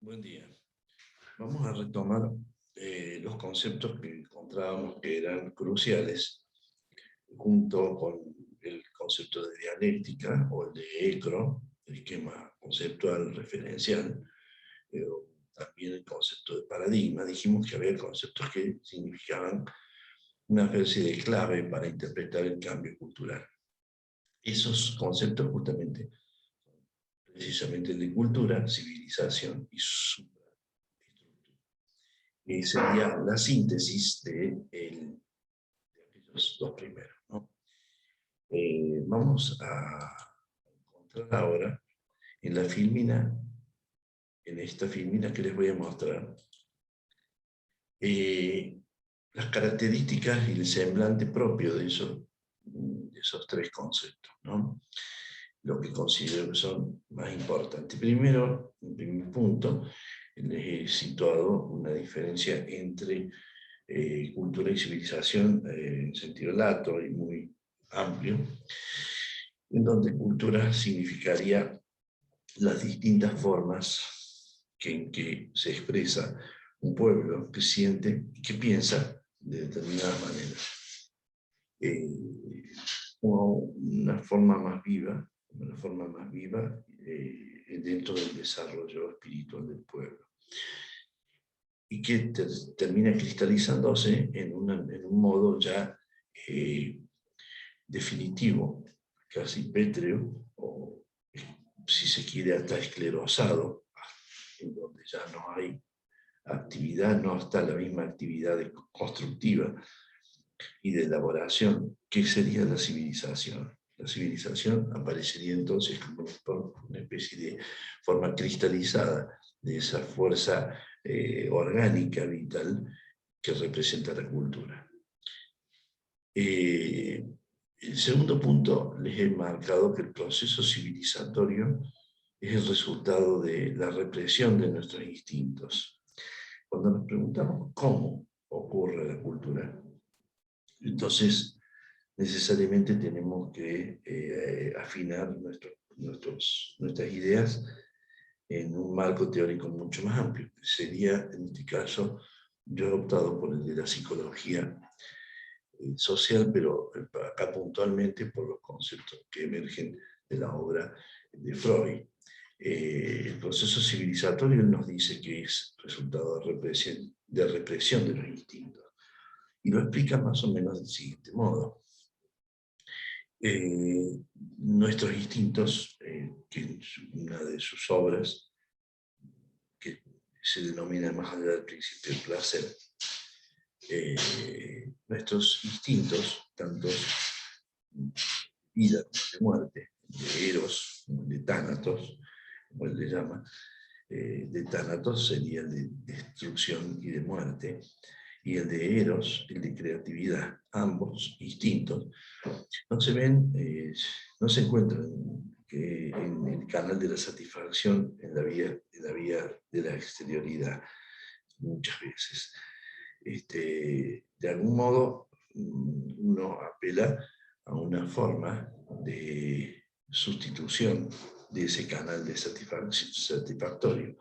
Buen día. Vamos a retomar los conceptos que encontrábamos que eran cruciales, junto con el concepto de dialéctica o el de ECRO, el esquema conceptual referencial, también el concepto de paradigma. Dijimos que había conceptos que significaban una especie de clave para interpretar el cambio cultural. Esos conceptos justamente, precisamente el de cultura, civilización y sería la síntesis de aquellos dos primeros, ¿no? Vamos a encontrar ahora en la filmina, en esta filmina que les voy a mostrar, las características y el semblante propio de esos tres conceptos, ¿no? Lo que considero que son más importantes. Primero, en primer punto, les he situado una diferencia entre cultura y civilización en sentido lato y muy amplio, en donde cultura significaría las distintas formas en que se expresa un pueblo que siente y que piensa de determinada manera. Una forma más viva dentro del desarrollo espiritual del pueblo. Y que termina cristalizándose en un modo ya definitivo, casi pétreo, o si se quiere hasta esclerosado, en donde ya no hay actividad, no está la misma actividad constructiva y de elaboración, que sería la civilización. La civilización aparecería entonces como una especie de forma cristalizada de esa fuerza orgánica, vital, que representa la cultura. El segundo punto, les he marcado que el proceso civilizatorio es el resultado de la represión de nuestros instintos. Cuando nos preguntamos cómo ocurre la cultura, entonces necesariamente tenemos que afinar nuestras ideas en un marco teórico mucho más amplio. Sería, en este caso, yo he optado por el de la psicología social, pero acá puntualmente por los conceptos que emergen de la obra de Freud. El proceso civilizatorio nos dice que es resultado de represión de los instintos. Y lo explica más o menos del siguiente modo. Nuestros instintos, que en una de sus obras, que se denomina Más allá del principio del placer, nuestros instintos, tanto de vida como de muerte, de Eros, de Tánatos, como él le llama, de Tánatos sería el de destrucción y de muerte, y el de Eros, el de creatividad. Ambos instintos no se ven, no se encuentran en el canal de la satisfacción, en la vía de la exterioridad, muchas veces. De algún modo, uno apela a una forma de sustitución de ese canal de satisfactorio.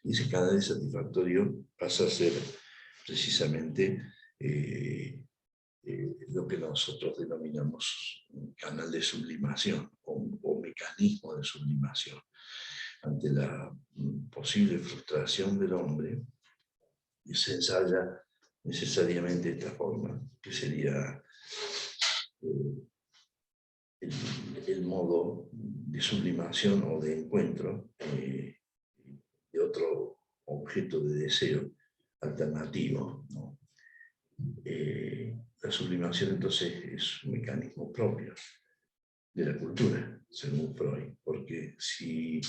Y ese canal de satisfactorio pasa a ser precisamente lo que nosotros denominamos un canal de sublimación o mecanismo de sublimación. Ante la posible frustración del hombre, se ensaya necesariamente esta forma, que sería el modo de sublimación o de encuentro de otro objeto de deseo alternativo, ¿no? La sublimación entonces es un mecanismo propio de la cultura, según Freud, porque si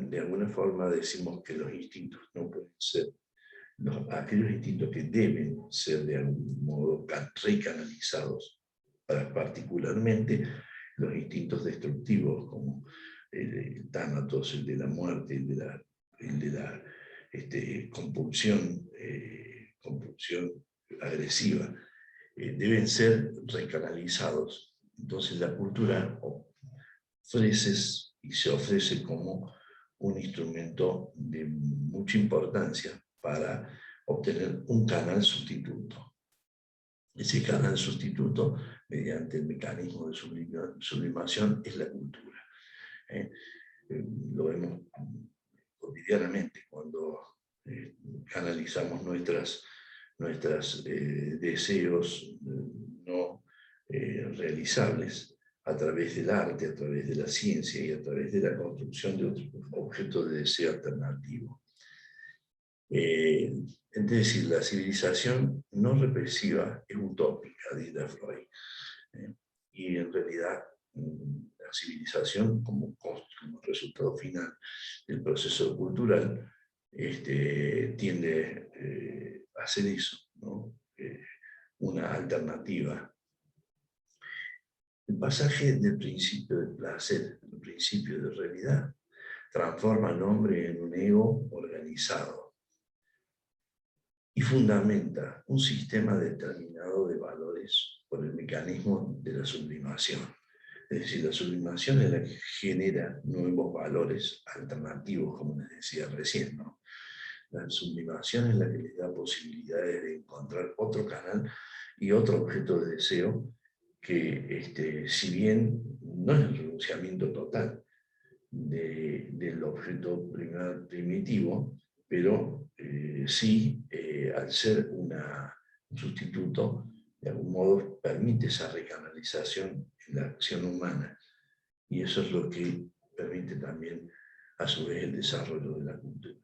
de alguna forma decimos que los instintos no pueden ser, aquellos instintos que deben ser de algún modo recanalizados, particularmente los instintos destructivos como el tánatos, el de la muerte, el de la compulsión agresiva, deben ser recanalizados. Entonces la cultura ofrece y se ofrece como un instrumento de mucha importancia para obtener un canal sustituto. Ese canal sustituto, mediante el mecanismo de sublimación, es la cultura. Lo vemos cotidianamente cuando canalizamos nuestros deseos no realizables a través del arte, a través de la ciencia y a través de la construcción de otro objeto de deseo alternativo. Es decir, la civilización no represiva es utópica, diría Freud. Y en realidad la civilización como resultado final del proceso cultural tiende a hacer eso, ¿no? Una alternativa. El pasaje del principio del placer al principio de realidad transforma al hombre en un ego organizado y fundamenta un sistema determinado de valores por el mecanismo de la sublimación. Es decir, la sublimación es la que genera nuevos valores alternativos, como les decía recién, ¿no? La sublimación es la que les da posibilidades de encontrar otro canal y otro objeto de deseo que, si bien no es el renunciamiento total del objeto primitivo, pero sí, al ser un sustituto, de algún modo permite esa recanalización en la acción humana. Y eso es lo que permite también, a su vez, el desarrollo de la cultura.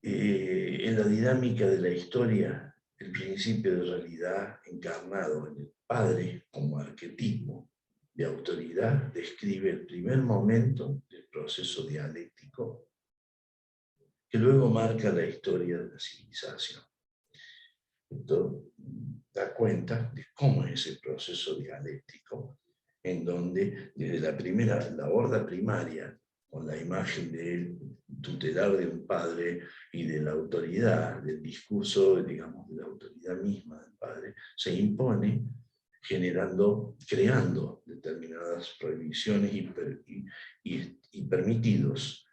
En la dinámica de la historia, el principio de realidad encarnado en el padre como arquetipo de autoridad describe el primer momento del proceso dialéctico que luego marca la historia de la civilización. Esto da cuenta de cómo es ese proceso dialéctico, en donde desde la horda primaria, con la imagen del tutelar de un padre y de la autoridad, del discurso, digamos, de la autoridad misma del padre, se impone creando determinadas prohibiciones y permitidos.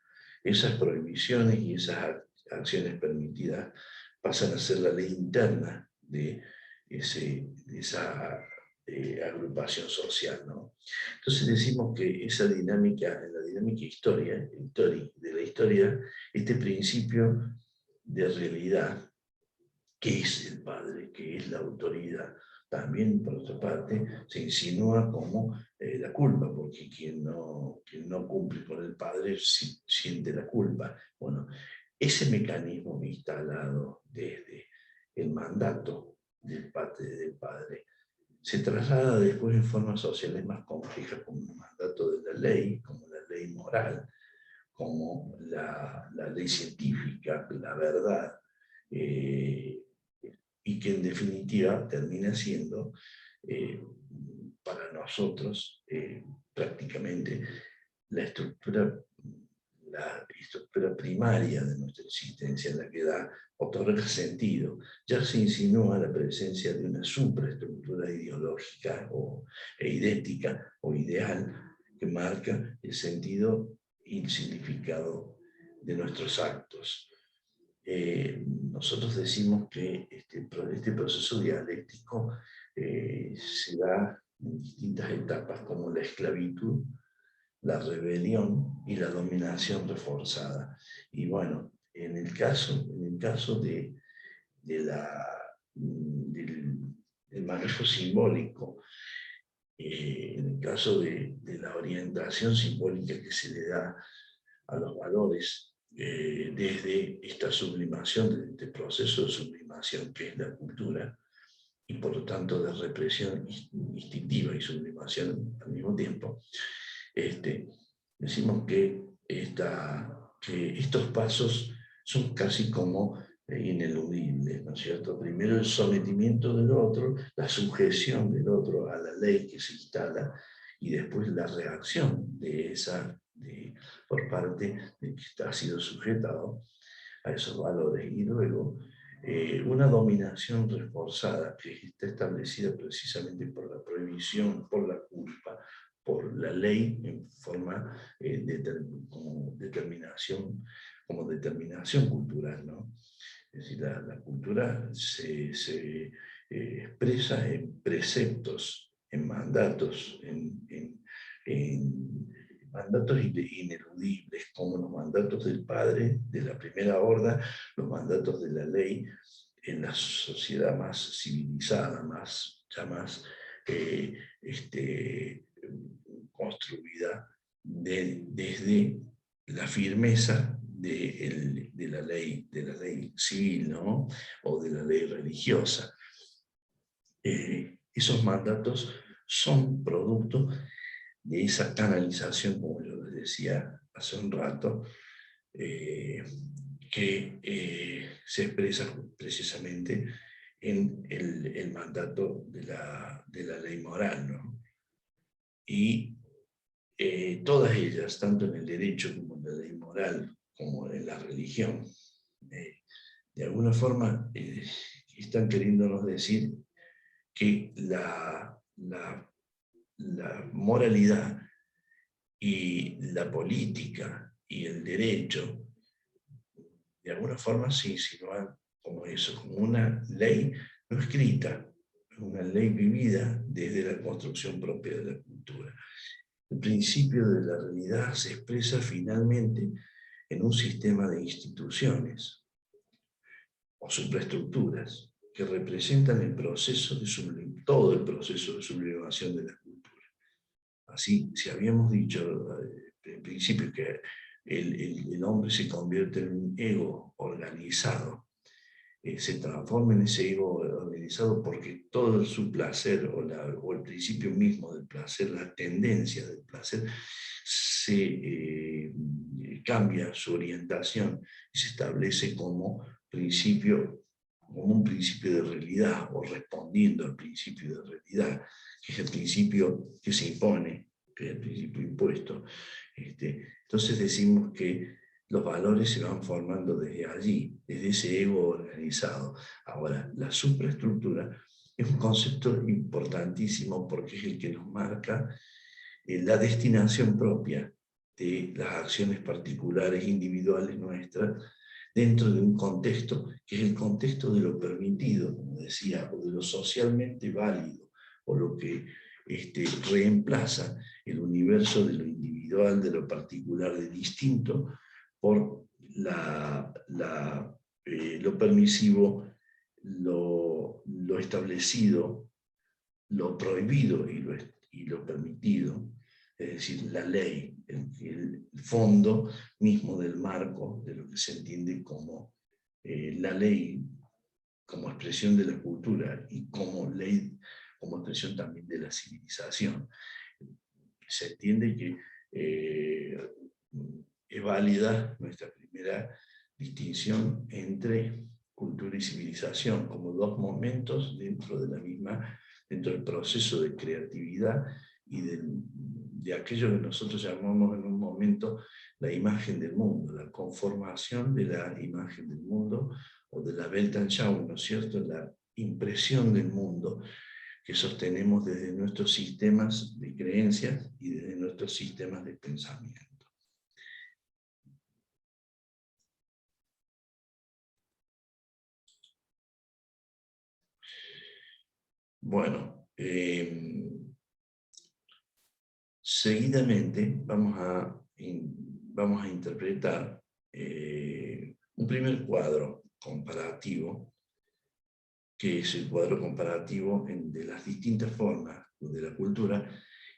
Esas prohibiciones y esas acciones permitidas pasan a ser la ley interna de esa agrupación social, ¿no? Entonces decimos que esa dinámica, en la dinámica de la historia, este principio de realidad, que es el padre, que es la autoridad, también por otra parte se insinúa como la culpa, porque quien no cumple con el padre siente la culpa. Bueno, ese mecanismo instalado desde el mandato del padre se traslada después en formas sociales más complejas, como el mandato de la ley, como la ley moral, como la ley científica, la verdad, y que en definitiva termina siendo para nosotros prácticamente la estructura primaria de nuestra existencia, la que otorga sentido. Ya se insinúa la presencia de una supraestructura ideológica e idéntica o ideal que marca el sentido y el significado de nuestros actos. Nosotros decimos que este proceso dialéctico se da en distintas etapas, como la esclavitud, la rebelión y la dominación reforzada. Y bueno, en el caso del manejo simbólico, en el caso de la orientación simbólica que se le da a los valores, desde esta sublimación, desde este proceso de sublimación que es la cultura, y por lo tanto de represión instintiva y sublimación al mismo tiempo, decimos que estos pasos son casi como ineludibles, ¿no es cierto? Primero el sometimiento del otro, la sujeción del otro a la ley que se instala, y después la reacción por parte de que ha sido sujetado a esos valores, y luego una dominación reforzada que está establecida precisamente por la prohibición, por la culpa, por la ley en forma como determinación cultural, ¿no? Es decir, la cultura se expresa en preceptos, en mandatos, en mandatos ineludibles, como los mandatos del padre de la primera horda, los mandatos de la ley en la sociedad más civilizada, ya más construida desde la firmeza de la ley civil, ¿no? O de la ley religiosa. Esos mandatos son producto de esa canalización, como yo les decía hace un rato, que se expresa precisamente en el mandato de la ley moral, ¿no? Y todas ellas, tanto en el derecho como en la ley moral, como en la religión, de alguna forma están queriéndonos decir que la moralidad y la política y el derecho, de alguna forma se insinúan como eso, como una ley no escrita, una ley vivida desde la construcción propia de la cultura. El principio de la realidad se expresa finalmente en un sistema de instituciones o superestructuras que representan el proceso todo el proceso de sublimación de la cultura. Así, si habíamos dicho en principio que el hombre se convierte en un ego organizado, se transforma en ese ego organizado porque todo su placer o el principio mismo del placer, la tendencia del placer, se cambia su orientación y se establece como un principio de realidad, o respondiendo al principio de realidad, que es el principio que se impone, que es el principio impuesto. Entonces decimos que los valores se van formando desde allí, desde ese ego organizado. Ahora, la superestructura es un concepto importantísimo porque es el que nos marca la destinación propia de las acciones particulares, individuales nuestras, dentro de un contexto que es el contexto de lo permitido, como decía, o de lo socialmente válido, o lo que reemplaza el universo de lo individual, de lo particular, de distinto, por lo permisivo, lo establecido, lo prohibido y lo permitido, es decir, la ley, el fondo mismo del marco de lo que se entiende como la ley como expresión de la cultura y como ley, como expresión también de la civilización. Se entiende que es válida nuestra primera distinción entre cultura y civilización como dos momentos dentro del proceso de creatividad y de aquello que nosotros llamamos en un momento la imagen del mundo, la conformación de la imagen del mundo, o de la Weltanschauung, ¿no es cierto?, la impresión del mundo que sostenemos desde nuestros sistemas de creencias y desde nuestros sistemas de pensamiento. Bueno, seguidamente vamos a interpretar un primer cuadro comparativo, que es el cuadro comparativo de las distintas formas de la cultura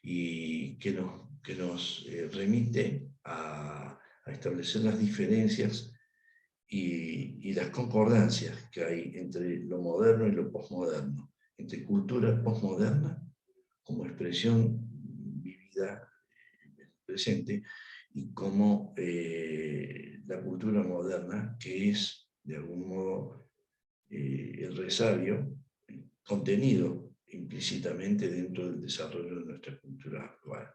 y que nos remite a establecer las diferencias y las concordancias que hay entre lo moderno y lo posmoderno, entre cultura posmoderna como expresión vivida en el presente y como la cultura moderna, que es de algún modo el resabio contenido implícitamente dentro del desarrollo de nuestra cultura actual.